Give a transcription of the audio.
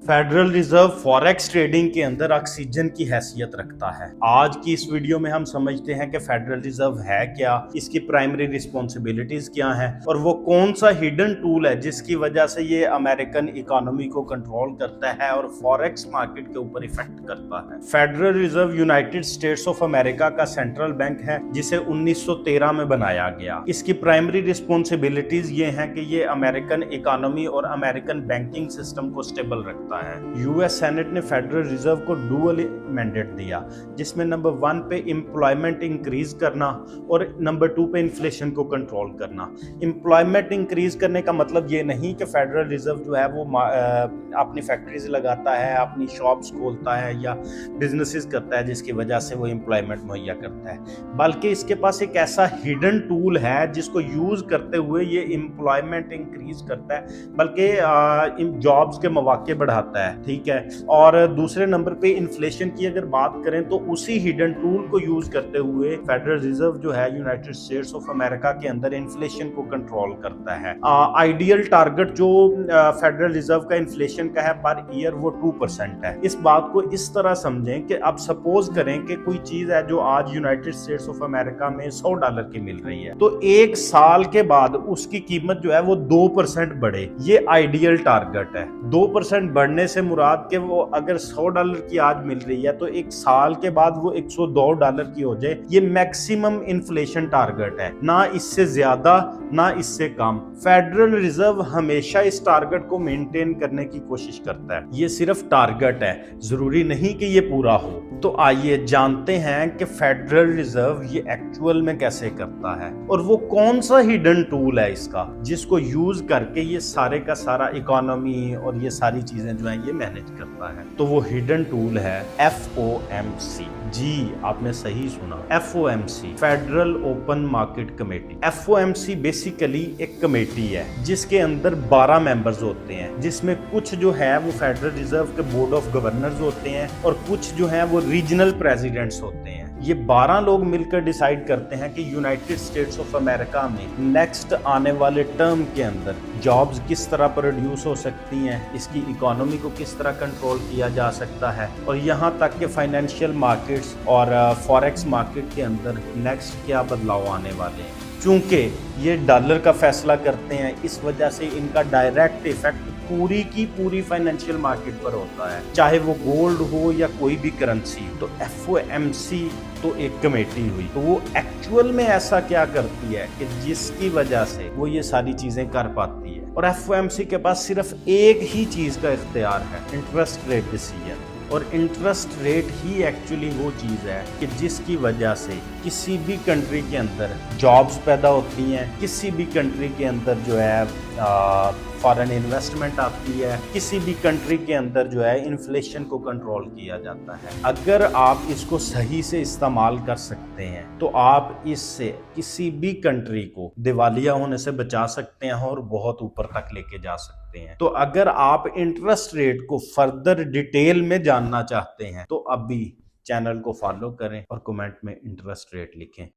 Federal reserve forex trading के अंदर oxygen की हैसियत रखता है। आज की इस वीडियो में हम समझते हैं कि फेडरल रिजर्व है क्या, इसकी प्राइमरी रिस्पॉन्सिबिलिटीज क्या हैं और वो कौन सा हिडन टूल है जिसकी वजह से ये अमेरिकन इकोनॉमी को कंट्रोल करता है और फॉरेक्स मार्केट के ऊपर इफेक्ट करता है। Federal reserve United states of America का सेंट्रल बैंक है जिसे 1913 में बनाया गया। इसकी प्राइमरी रिस्पॉन्सिबिलिटीज ये हैं कि ये अमेरिकन इकोनॉमी और अमेरिकन बैंकिंग सिस्टम को स्टेबल रखता है। यूएस सेनेट ने फेडरल रिजर्व को डुअल मैंडेट दिया, जिसमें नंबर 1 पे एम्प्लॉयमेंट इंक्रीज करना और नंबर 2 पे इन्फ्लेशन को कंट्रोल करना। एम्प्लॉयमेंट इंक्रीज करने का मतलब ये नहीं कि फेडरल रिजर्व जो है वो अपनी फैक्ट्रीज लगाता है, अपनी शॉप्स खोलता है या बिजनेसेस करता है जिसकी वजह से वो एम्प्लॉयमेंट मुहैया करता है, बल्कि इसके पास एक ऐसा हिडन टूल है जिसको यूज करते हुए ये एम्प्लॉयमेंट इंक्रीज करता है, बल्कि जॉब्स के मौके बढ़ाता है। ठीक है। और दूसरे नंबर पे इन्फ्लेशन की अगर बात करें तो उसी हिडन टूल को यूज करते हुए फेडरल रिजर्व जो है यूनाइटेड स्टेट्स ऑफ अमेरिका के अंदर इन्फ्लेशन को कंट्रोल करता है। आइडियल टारगेट जो फेडरल रिजर्व का इन्फ्लेशन का है पर ईयर वो 2% है। इस बात को इस तरह समझें कि अब सपोज करें कि कोई चीज है जो आज यूनाइटेड स्टेट्स ऑफ अमेरिका में $100 की मिल रही है, तो एक साल के बाद उसकी कीमत जो है वो 2% बढ़े। ये आइडियल टारगेट है। 2% बढ़ने से मुराद के वो अगर $100 की आज मिल रही है तो एक साल के बाद वो $102 की हो जाए। ये मैक्सिमम इन्फ्लेशन टारगेट है, ना इससे ज्यादा ना इससे कम। फेडरल रिजर्व हमेशा इस टारगेट को मेंटेन करने की कोशिश करता है। ये सिर्फ टारगेट है, जरूरी नहीं कि ये पूरा हो। तो आइए जानते हैं कि फेडरल रिजर्व ये एक्चुअल में कैसे करता है और वो कौन सा हिडन टूल है इसका जिसको यूज करके ये सारे का सारा इकोनॉमी और ये सारी चीजें जो हैं ये मैनेज करता है। तो वो हिडन टूल है FOMC। जी, आपने सही सुना, FOMC, federal open market committee. FOMC basically एक कमेटी है जिसके अंदर 12 मेंबर्स होते हैं, जिसमें कुछ जो है वो फेडरल रिजर्व के बोर्ड ऑफ गवर्नर्स होते हैं और कुछ जो है वो रीजनल प्रेसिडेंट्स होते हैं। ये 12 लोग मिलकर डिसाइड करते हैं कि यूनाइटेड स्टेट्स ऑफ अमेरिका में नेक्स्ट आने वाले टर्म के अंदर जॉब्स किस तरह प्रोड्यूस हो सकती हैं, इसकी इकोनॉमी को किस तरह कंट्रोल किया जा सकता है और यहाँ तक कि फाइनेंशियल मार्केट्स और फॉरेक्स मार्केट के अंदर नेक्स्ट क्या बदलाव आने वाले हैं। चूंकि ये डॉलर का फैसला करते हैं, इस वजह से इनका डायरेक्ट इफेक्ट पूरी की पूरी फाइनेंशियल मार्केट पर होता है, चाहे वो गोल्ड हो या कोई भी करेंसी। तो FOMC तो एक कमेटी हुई, तो वो एक्चुअल में ऐसा क्या करती है कि जिसकी वजह से वो ये सारी चीजें कर पाती है। और FOMC के पास सिर्फ एक ही चीज का इख्तियार है, इंटरेस्ट रेट डिसीजन। और इंटरेस्ट रेट ही एक्चुअली वो चीज़ है कि जिसकी वजह से किसी भी कंट्री के अंदर जॉब्स पैदा होती हैं, किसी भी कंट्री के अंदर जो है फॉरेन इन्वेस्टमेंट आती है, किसी भी कंट्री के अंदर जो है इन्फ्लेशन को कंट्रोल किया जाता है। अगर आप इसको सही से इस्तेमाल कर सकते हैं तो आप इससे किसी भी कंट्री को दिवालिया होने से बचा सकते हैं और बहुत ऊपर तक लेके जा सकते हैं। तो अगर आप इंटरेस्ट रेट को फर्दर डिटेल में जानना चाहते हैं तो अभी चैनल को फॉलो करें और कमेंट में इंटरेस्ट रेट लिखें।